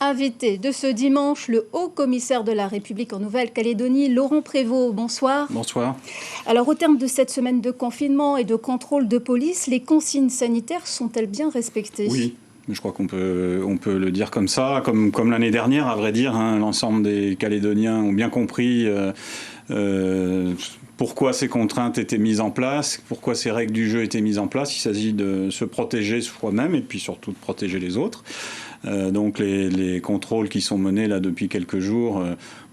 Invité de ce dimanche, le haut-commissaire de la République en Nouvelle-Calédonie, Laurent Prévost. Bonsoir. Bonsoir. Alors, au terme de cette semaine de confinement et de contrôle de police, les consignes sanitaires sont-elles bien respectées ? Oui. Je crois qu'on peut le dire comme ça, comme l'année dernière, à vrai dire. L'ensemble des Calédoniens ont bien compris pourquoi ces contraintes étaient mises en place, pourquoi ces règles du jeu étaient mises en place. Il s'agit de se protéger soi-même et puis surtout de protéger les autres. Donc les contrôles qui sont menés là depuis quelques jours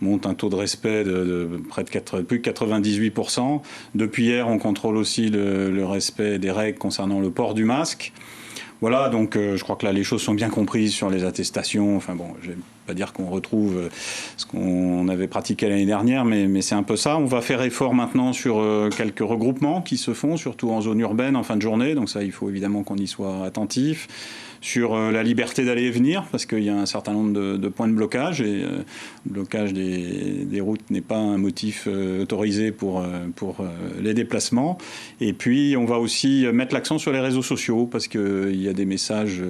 montrent un taux de respect de près de plus de 98%. Depuis hier, on contrôle aussi le respect des règles concernant le port du masque. Voilà, donc je crois que là les choses sont bien comprises sur les attestations. Enfin bon, je ne vais pas dire qu'on retrouve ce qu'on avait pratiqué l'année dernière, mais c'est un peu ça. On va faire effort maintenant sur quelques regroupements qui se font, surtout en zone urbaine en fin de journée. Donc ça, il faut évidemment qu'on y soit attentif. Sur la liberté d'aller et venir, parce qu'il y a un certain nombre de points de blocage, et le blocage des routes n'est pas un motif autorisé pour les déplacements. Et puis, on va aussi mettre l'accent sur les réseaux sociaux, parce qu'il y a des messages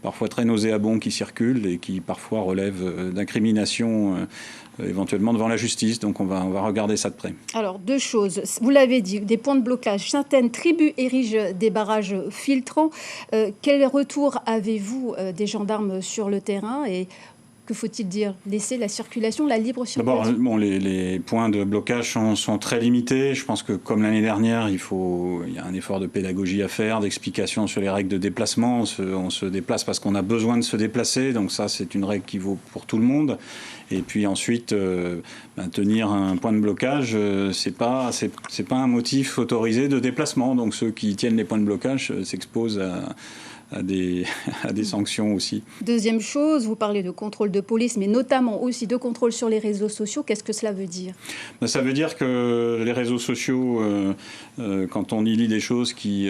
parfois très nauséabonds qui circulent et qui parfois relèvent d'incriminations éventuellement devant la justice. Donc on va regarder ça de près. Alors, deux choses. Vous l'avez dit, des points de blocage. Certaines tribus érigent des barrages filtrants. Quel retour avez-vous des gendarmes sur le terrain et que faut-il dire? Laisser la circulation, la libre circulation? D'abord, les points de blocage sont très limités. Je pense que comme l'année dernière, il y a un effort de pédagogie à faire, d'explication sur les règles de déplacement. On se déplace parce qu'on a besoin de se déplacer. Donc ça, c'est une règle qui vaut pour tout le monde. Et puis ensuite, tenir un point de blocage, c'est pas un motif autorisé de déplacement. Donc ceux qui tiennent les points de blocage s'exposent à des sanctions aussi. Deuxième chose, vous parlez de contrôle de police, mais notamment aussi de contrôle sur les réseaux sociaux. Qu'est-ce que cela veut dire? Ça veut dire que les réseaux sociaux, quand on y lit des choses qui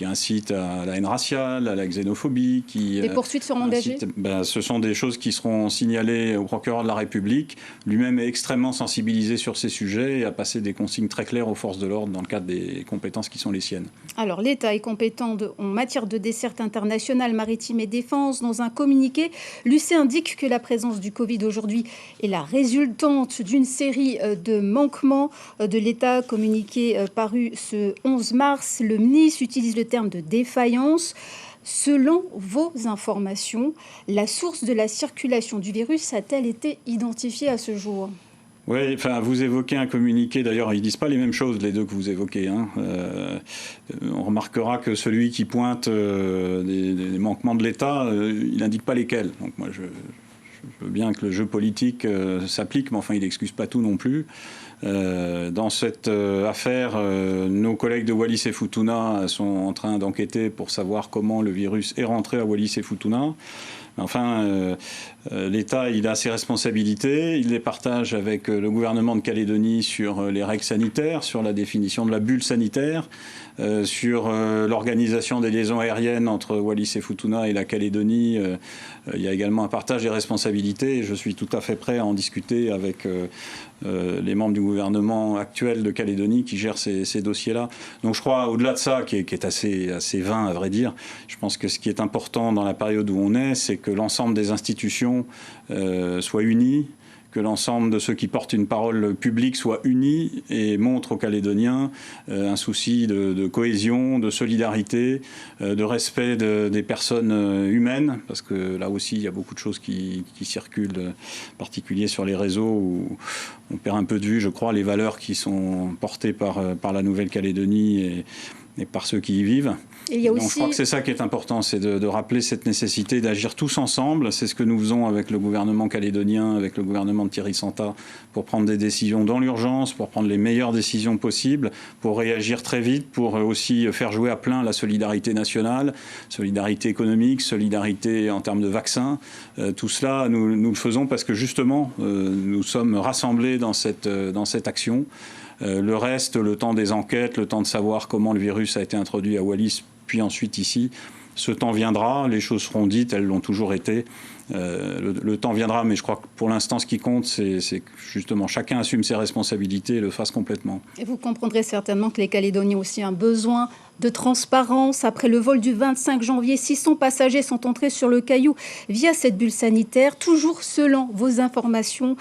incitent à la haine raciale, à la xénophobie... Des poursuites seront engagées? Ce sont des choses qui seront signalées au procureur de la République. Lui-même est extrêmement sensibilisé sur ces sujets et a passé des consignes très claires aux forces de l'ordre dans le cadre des compétences qui sont les siennes. Alors, l'État est compétent en matière de desserte internationale maritime et défense. Dans un communiqué, l'UC indique que la présence du Covid aujourd'hui est la résultante d'une série de manquements de l'État. Communiqué paru ce 11 mars, le MNIS utilise le terme de défaillance. Selon vos informations, la source de la circulation du virus a-t-elle été identifiée à ce jour ? Oui, enfin, vous évoquez un communiqué, d'ailleurs, ils ne disent pas les mêmes choses, les deux que vous évoquez. On remarquera que celui qui pointe des manquements de l'État, il n'indique pas lesquels. Donc moi, je veux bien que le jeu politique s'applique, mais enfin, il n'excuse pas tout non plus. Dans cette affaire, nos collègues de Wallis et Futuna sont en train d'enquêter pour savoir comment le virus est rentré à Wallis et Futuna. Enfin, l'État, il a ses responsabilités, il les partage avec le gouvernement de Calédonie sur les règles sanitaires, sur la définition de la bulle sanitaire, sur l'organisation des liaisons aériennes entre Wallis et Futuna et la Calédonie. Il y a également un partage des responsabilités et je suis tout à fait prêt à en discuter avec les membres du gouvernement actuel de Calédonie qui gèrent ces dossiers-là. Donc je crois, au-delà de ça, qui est assez vain à vrai dire, je pense que ce qui est important dans la période où on est, c'est que l'ensemble des institutions soient unies, que l'ensemble de ceux qui portent une parole publique soient unis et montrent aux Calédoniens un souci de cohésion, de solidarité, de respect des personnes humaines, parce que là aussi il y a beaucoup de choses qui circulent, en particulier sur les réseaux où on perd un peu de vue, je crois, les valeurs qui sont portées par la Nouvelle-Calédonie et par ceux qui y vivent. Et il y a aussi... Donc, je crois que c'est ça qui est important, c'est de rappeler cette nécessité d'agir tous ensemble. C'est ce que nous faisons avec le gouvernement calédonien, avec le gouvernement de Thierry Santa, pour prendre des décisions dans l'urgence, pour prendre les meilleures décisions possibles, pour réagir très vite, pour aussi faire jouer à plein la solidarité nationale, solidarité économique, solidarité en termes de vaccins. Tout cela, nous le faisons parce que justement, nous sommes rassemblés dans cette action. Le reste, le temps des enquêtes, le temps de savoir comment le virus a été introduit à Wallis, puis ensuite ici, Ce temps viendra, les choses seront dites, elles l'ont toujours été. Le temps viendra, mais je crois que pour l'instant, ce qui compte, c'est que justement chacun assume ses responsabilités et le fasse complètement. Et vous comprendrez certainement que les Calédoniens ont aussi un besoin de transparence. Après le vol du 25 janvier, 600 passagers sont entrés sur le Caillou via cette bulle sanitaire. Toujours selon vos informations,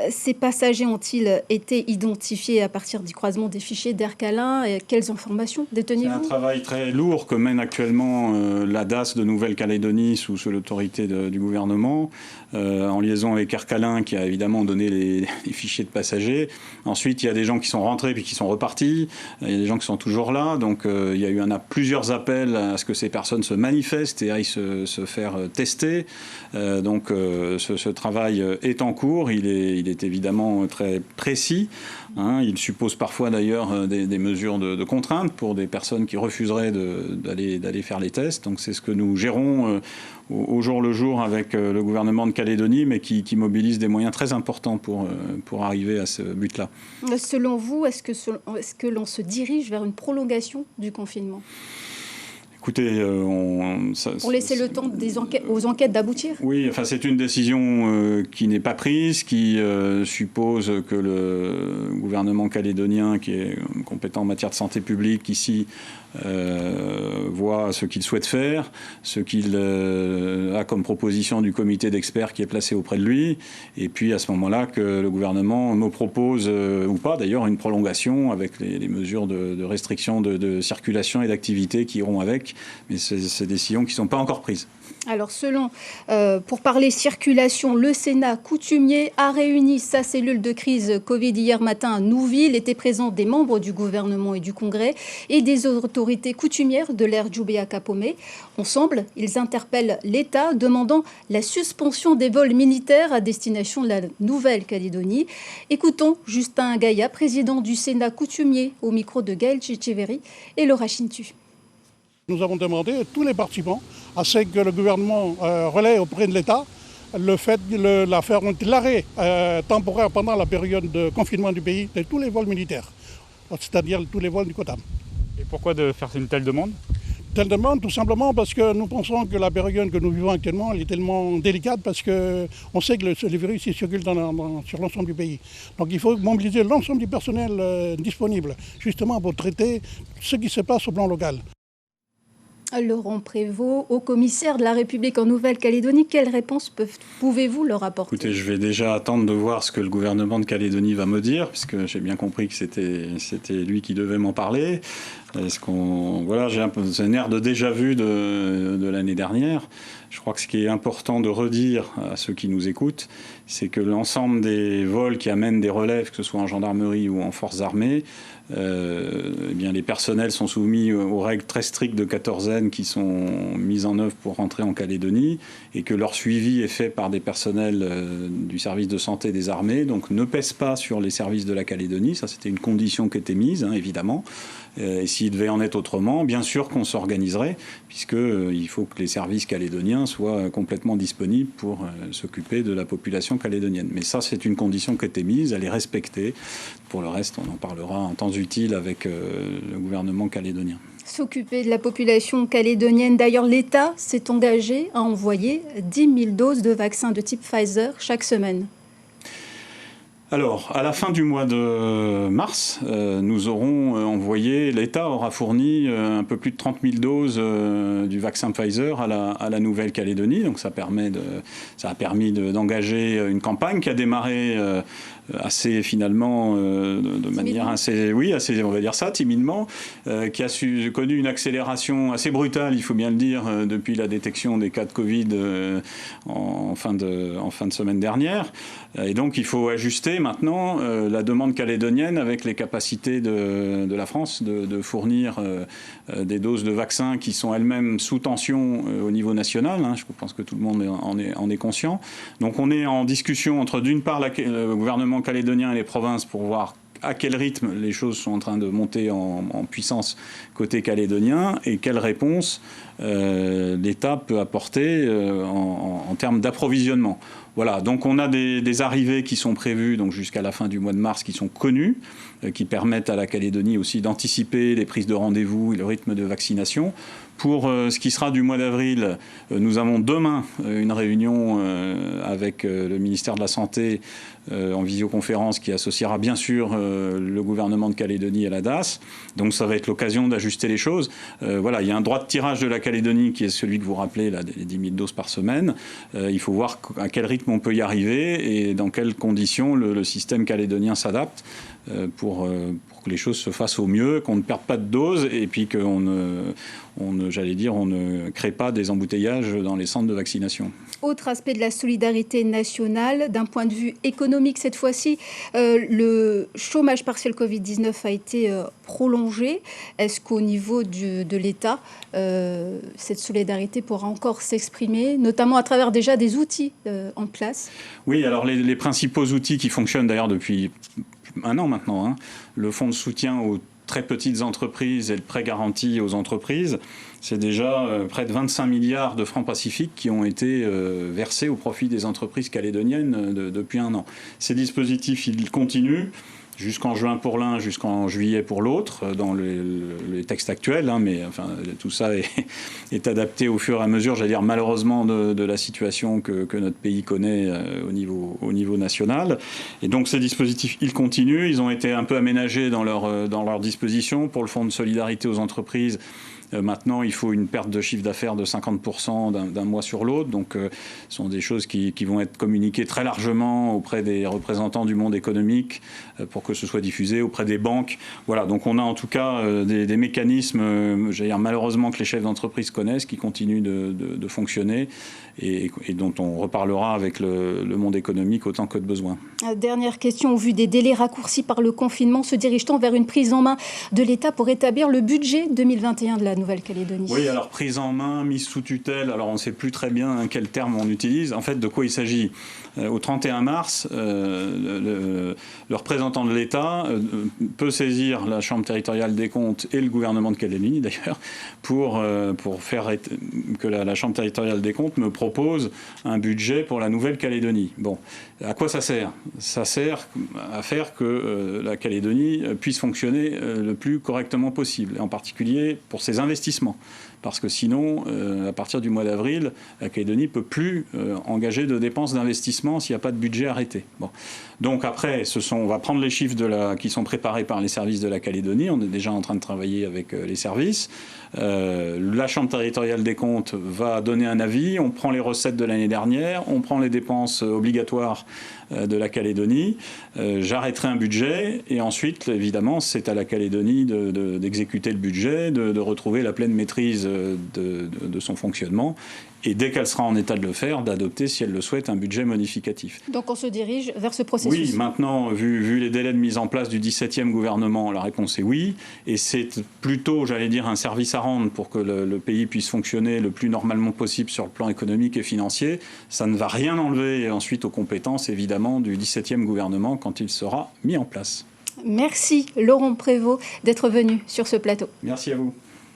ces passagers ont-ils été identifiés à partir du croisement des fichiers d'Aircalin? Quelles informations détenez-vous? C'est un travail très lourd que mène actuellement la DAS de Nouvelle-Calédonie sous l'autorité du gouvernement, en liaison avec Aircalin qui a évidemment donné les fichiers de passagers. Ensuite, il y a des gens qui sont rentrés puis qui sont repartis. Il y a des gens qui sont toujours là. Donc, il y a eu plusieurs appels à ce que ces personnes se manifestent et aillent se faire tester. Donc, ce travail est en cours. Il est évidemment très précis. Il suppose parfois d'ailleurs des mesures de contrainte pour des personnes qui refuseraient d'aller faire les tests. Donc, c'est ce que nous gérons au jour le jour avec le gouvernement de Calédonie, mais qui mobilise des moyens très importants pour arriver à ce but-là. Selon vous, est-ce que l'on se dirige vers une prolongation du confinement ? Écoutez, pour laisser le temps aux enquêtes d'aboutir? Oui, enfin, c'est une décision qui n'est pas prise, qui suppose que le gouvernement calédonien, qui est compétent en matière de santé publique ici, voit ce qu'il souhaite faire, ce qu'il a comme proposition du comité d'experts qui est placé auprès de lui, et puis à ce moment-là que le gouvernement me propose, ou pas d'ailleurs, une prolongation avec les mesures de restriction de circulation et d'activité qui iront avec, mais c'est des décisions qui ne sont pas encore prises. Alors pour parler circulation, le Sénat coutumier a réuni sa cellule de crise Covid hier matin à Nouville. Étaient présents des membres du gouvernement et du Congrès et des autorités coutumières de l'ère Djoubéa-Kapomé. Ensemble, ils interpellent l'État demandant la suspension des vols militaires à destination de la Nouvelle-Calédonie. Écoutons Justin Gaïa, président du Sénat coutumier, au micro de Gaël Tchétchéverry et Laura Chintu. Nous avons demandé à tous les participants à ce que le gouvernement relaie auprès de l'État le fait de l'arrêt temporaire pendant la période de confinement du pays de tous les vols militaires, c'est-à-dire tous les vols du COTAM. Et pourquoi de faire une telle demande ? Telle demande, tout simplement parce que nous pensons que la période que nous vivons actuellement elle est tellement délicate parce qu'on sait que le virus circule sur l'ensemble du pays. Donc il faut mobiliser l'ensemble du personnel disponible justement pour traiter ce qui se passe au plan local. Laurent Prévost, haut commissaire de la République en Nouvelle-Calédonie, quelles réponses pouvez-vous leur apporter ? Écoutez, je vais déjà attendre de voir ce que le gouvernement de Calédonie va me dire, puisque j'ai bien compris que c'était lui qui devait m'en parler. J'ai un air de déjà-vu de l'année dernière. Je crois que ce qui est important de redire à ceux qui nous écoutent, c'est que l'ensemble des vols qui amènent des relèves, que ce soit en gendarmerie ou en forces armées, les personnels sont soumis aux règles très strictes de quatorzaine qui sont mises en œuvre pour rentrer en Calédonie et que leur suivi est fait par des personnels du service de santé des armées, donc ne pèse pas sur les services de la Calédonie. Ça, c'était une condition qui était mise, évidemment. Et s'il devait en être autrement, bien sûr qu'on s'organiserait, puisqu'il faut que les services calédoniens soient complètement disponibles pour s'occuper de la population calédonienne. Mais ça, c'est une condition qui a été mise, elle est respectée. Pour le reste, on en parlera en temps utile avec le gouvernement calédonien. S'occuper de la population calédonienne. D'ailleurs, l'État s'est engagé à envoyer 10 000 doses de vaccins de type Pfizer chaque semaine. Alors, à la fin du mois de mars, nous aurons envoyé, l'État aura fourni un peu plus de 30 000 doses du vaccin Pfizer à la Nouvelle-Calédonie. Donc ça a permis d'engager une campagne qui a démarré assez finalement de manière assez, on va dire ça, timidement, qui a connu une accélération assez brutale, il faut bien le dire, depuis la détection des cas de Covid en fin de semaine dernière. Et donc il faut ajuster maintenant la demande calédonienne avec les capacités de la France de fournir des doses de vaccins qui sont elles-mêmes sous tension au niveau national. Je pense que tout le monde en est conscient. Donc on est en discussion entre d'une part le gouvernement calédonien et les provinces pour voir à quel rythme les choses sont en train de monter en puissance côté calédonien et quelle réponse l'État peut apporter en termes d'approvisionnement. Voilà, donc on a des arrivées qui sont prévues donc jusqu'à la fin du mois de mars, qui sont connues, qui permettent à la Calédonie aussi d'anticiper les prises de rendez-vous et le rythme de vaccination. Pour ce qui sera du mois d'avril, nous avons demain une réunion avec le ministère de la Santé en visioconférence qui associera bien sûr le gouvernement de Calédonie et la DAS. Donc ça va être l'occasion d'ajuster les choses. Voilà, il y a un droit de tirage de la Calédonie qui est celui que vous rappelez, là, les 10 000 doses par semaine. Il faut voir à quel rythme on peut y arriver et dans quelles conditions le système calédonien s'adapte pour que les choses se fassent au mieux, qu'on ne perde pas de doses et puis qu'on ne crée pas des embouteillages dans les centres de vaccination. Autre aspect de la solidarité nationale, d'un point de vue économique cette fois-ci, le chômage partiel Covid-19 a été prolongé. Est-ce qu'au niveau de l'État, cette solidarité pourra encore s'exprimer, notamment à travers déjà des outils en place? Oui, alors les principaux outils qui fonctionnent d'ailleurs depuis un an maintenant, hein, le fonds de soutien aux très petites entreprises et le prêt garanti aux entreprises, c'est déjà près de 25 milliards de francs pacifiques qui ont été versés au profit des entreprises calédoniennes depuis un an. Ces dispositifs, ils continuent jusqu'en juin pour l'un, jusqu'en juillet pour l'autre, dans les textes actuels, hein, mais enfin, tout ça est adapté au fur et à mesure, j'allais dire malheureusement, de la situation que notre pays connaît au niveau national. Et donc ces dispositifs, ils continuent, ils ont été un peu aménagés dans leur disposition. Pour le fonds de solidarité aux entreprises, maintenant, il faut une perte de chiffre d'affaires de 50% d'un mois sur l'autre. Donc, ce sont des choses qui vont être communiquées très largement auprès des représentants du monde économique pour que ce soit diffusé auprès des banques. Voilà, donc on a en tout cas des mécanismes, j'allais dire malheureusement, que les chefs d'entreprise connaissent, qui continuent de fonctionner et dont on reparlera avec le monde économique autant que de besoin. Dernière question, au vu des délais raccourcis par le confinement, se dirige-t-on vers une prise en main de l'État pour établir le budget 2021 de la Nouvelle-Calédonie? Oui, alors prise en main, mise sous tutelle, alors on ne sait plus très bien quel terme on utilise. En fait, de quoi il s'agit? Au 31 mars, le représentant de l'État peut saisir la Chambre territoriale des comptes et le gouvernement de Calédonie d'ailleurs pour faire que la Chambre territoriale des comptes me propose un budget pour la Nouvelle-Calédonie. Bon, à quoi ça sert? Ça sert à faire que la Calédonie puisse fonctionner le plus correctement possible, et en particulier pour ses investissements. Parce que sinon, à partir du mois d'avril, la Calédonie ne peut plus engager de dépenses d'investissement s'il n'y a pas de budget arrêté. Bon. Donc après, on va prendre les chiffres qui sont préparés par les services de la Calédonie. On est déjà en train de travailler avec les services. La Chambre territoriale des comptes va donner un avis. On prend les recettes de l'année dernière, on prend les dépenses obligatoires de la Calédonie. J'arrêterai un budget et ensuite, évidemment, c'est à la Calédonie d'exécuter le budget, de retrouver la pleine maîtrise de son fonctionnement et dès qu'elle sera en état de le faire, d'adopter, si elle le souhaite, un budget modificatif. Donc on se dirige vers ce processus? Oui, maintenant, vu les délais de mise en place du 17e gouvernement, la réponse est oui. Et c'est plutôt, j'allais dire, un service à rendre pour que le pays puisse fonctionner le plus normalement possible sur le plan économique et financier. Ça ne va rien enlever ensuite aux compétences, évidemment, du 17e gouvernement quand il sera mis en place. Merci Laurent Prévost d'être venu sur ce plateau. Merci à vous.